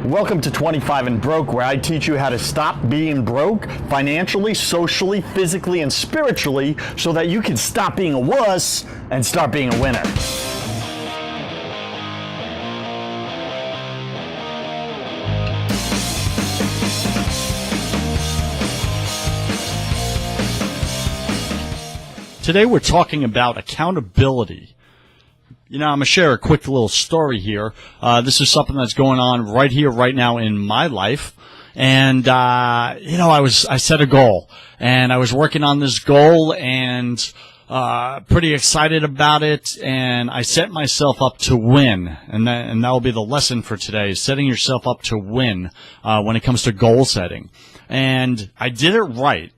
Welcome to 25 and Broke, where I teach you how to stop being broke financially, socially, physically, and spiritually so that you can stop being a wuss and start being a winner. Today we're talking about accountability. You know, I'm going to share a quick little story here. This is something that's going on right here, right now in my life. And, I set a goal. And I was working on this goal and pretty excited about it. And I set myself up to win. And that will be the lesson for today, is setting yourself up to win when it comes to goal setting. And I did it right.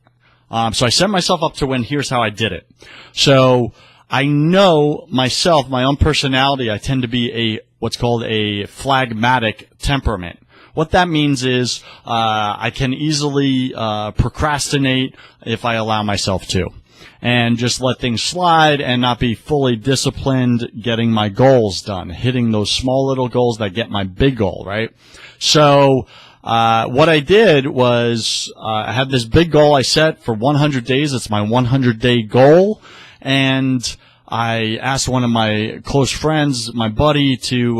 So I set myself up to win. Here's how I did it. So I know myself, my own personality, I tend to be what's called a phlegmatic temperament. What that means is I can easily procrastinate if I allow myself to, and just let things slide and not be fully disciplined getting my goals done, hitting those small little goals that get my big goal, right? So what I did was I had this big goal I set for 100 days. It's my 100-day goal. And I asked one of my close friends, my buddy, to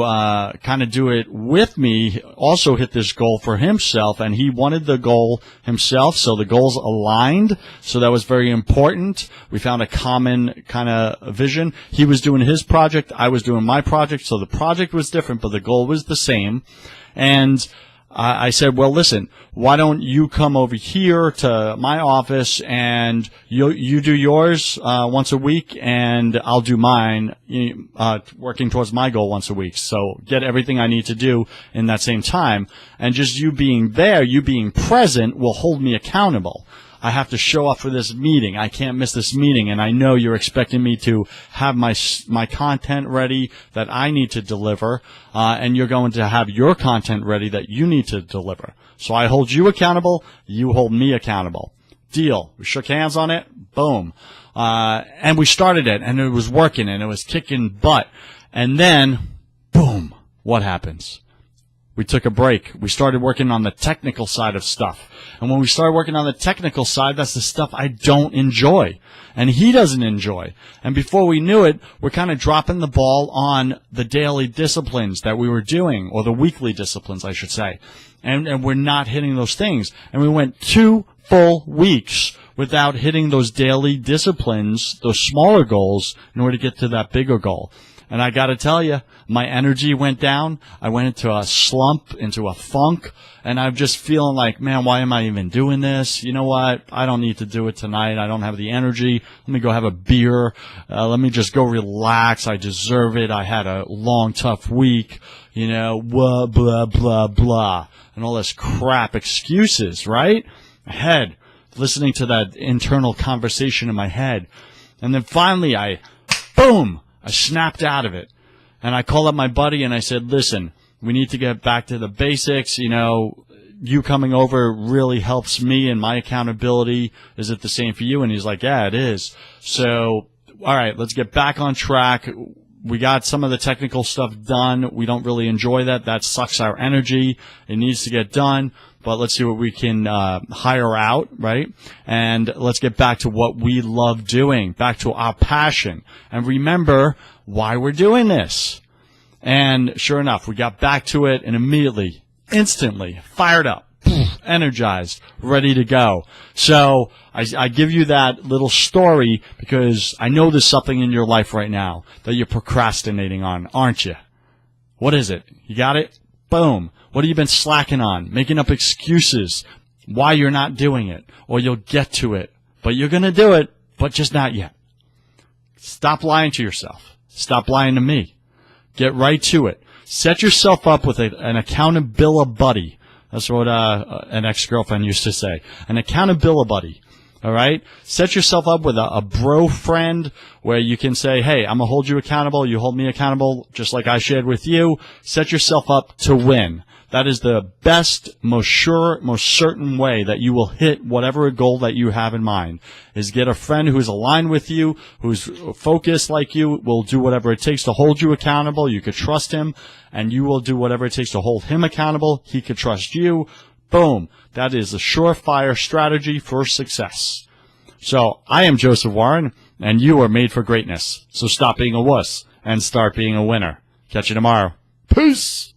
kind of do it with me, also hit this goal for himself. And he wanted the goal himself, so the goals aligned. So that was very important. We found a common kind of vision. He was doing his project. I was doing my project. So the project was different, but the goal was the same. And I said, well, listen, why don't you come over here to my office and you do yours once a week and I'll do mine, working towards my goal once a week. So get everything I need to do in that same time. And just you being there, you being present, will hold me accountable. I have to show up for this meeting. I can't miss this meeting, and I know you're expecting me to have my content ready that I need to deliver, and you're going to have your content ready that you need to deliver. So I hold you accountable, you hold me accountable. Deal. We shook hands on it. Boom. And we started it, and it was working, and it was kicking butt. And then, boom, what happens? We took a break. We started working on the technical side of stuff. And when we started working on the technical side, that's the stuff I don't enjoy. And he doesn't enjoy. And before we knew it, we're kind of dropping the ball on the daily disciplines that we were doing, or the weekly disciplines, I should say. And we're not hitting those things. And we went 2 full weeks without hitting those daily disciplines, those smaller goals, in order to get to that bigger goal. And I got to tell you, my energy went down. I went into a slump, into a funk, and I'm just feeling like, man, why am I even doing this? You know what? I don't need to do it tonight. I don't have the energy. Let me go have a beer. Let me just go relax. I deserve it. I had a long, tough week. Blah, blah, blah, blah, and all this crap excuses, right? My head, listening to that internal conversation in my head. And then finally boom! I snapped out of it, and I called up my buddy and I said, listen, we need to get back to the basics. You coming over really helps me in my accountability. Is it the same for you? And he's like, yeah, it is. So, all right, let's get back on track. We got some of the technical stuff done. We don't really enjoy that. That sucks our energy. It needs to get done. But let's see what we can hire out, right? And let's get back to what we love doing, back to our passion. And remember why we're doing this. And sure enough, we got back to it, and immediately, instantly, fired up, energized, ready to go. So I give you that little story because I know there's something in your life right now that you're procrastinating on, aren't you? What is it? You got it? Boom. What have you been slacking on? Making up excuses why you're not doing it, or you'll get to it, but you're going to do it, but just not yet. Stop lying to yourself. Stop lying to me. Get right to it. Set yourself up with an accountability buddy. That's what an ex-girlfriend used to say. An accountability buddy. All right? Set yourself up with a bro friend where you can say, hey, I'm going to hold you accountable. You hold me accountable, just like I shared with you. Set yourself up to win. That is the best, most sure, most certain way that you will hit whatever goal that you have in mind, is get a friend who is aligned with you, who's focused like you, will do whatever it takes to hold you accountable. You could trust him, and you will do whatever it takes to hold him accountable. He could trust you. Boom. That is a surefire strategy for success. So I am Joseph Warren, and you are made for greatness. So stop being a wuss and start being a winner. Catch you tomorrow. Peace.